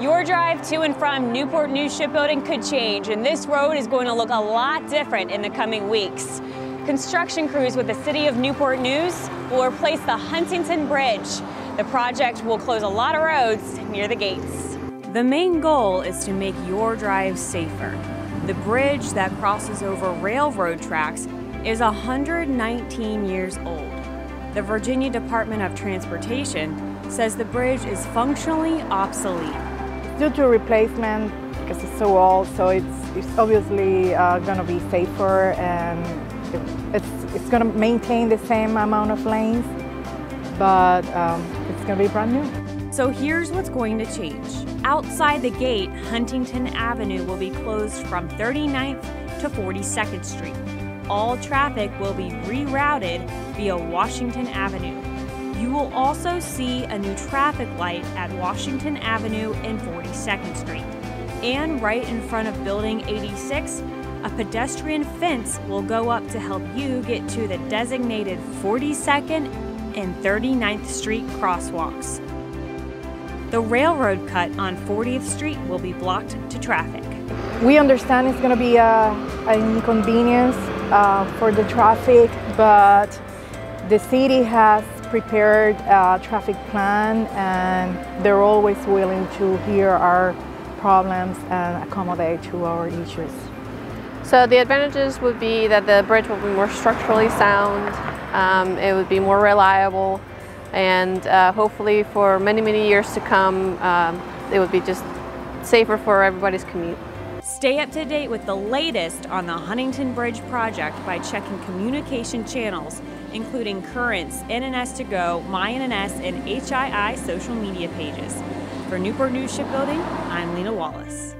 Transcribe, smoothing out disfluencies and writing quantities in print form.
Your drive to and from Newport News Shipbuilding could change, and this road is going to look a lot different in the coming weeks. Construction crews with the City of Newport News will replace the Huntington Bridge. The project will close a lot of roads near the gates. The main goal is to make your drive safer. The bridge that crosses over railroad tracks is 119 years old. The Virginia Department of Transportation says the bridge is functionally obsolete. Due to replacement, because it's so old, so it's obviously going to be safer, and it's going to maintain the same amount of lanes, but it's going to be brand new. So here's what's going to change. Outside the gate, Huntington Avenue will be closed from 39th to 42nd Street. All traffic will be rerouted via Washington Avenue. You will also see a new traffic light at Washington Avenue and 42nd Street. And right in front of Building 86, a pedestrian fence will go up to help you get to the designated 42nd and 39th Street crosswalks. The railroad cut on 40th Street will be blocked to traffic. We understand it's going to be an inconvenience for the traffic, but the city has prepared a traffic plan, and they're always willing to hear our problems and accommodate to our issues. So the advantages would be that the bridge will be more structurally sound, it would be more reliable, and hopefully for many, many years to come, it would be just safer for everybody's commute. Stay up to date with the latest on the Huntington Bridge project by checking communication channels, including Current's NNS To Go, MyNNS, and HII social media pages. For Newport News Shipbuilding, I'm Lena Wallace.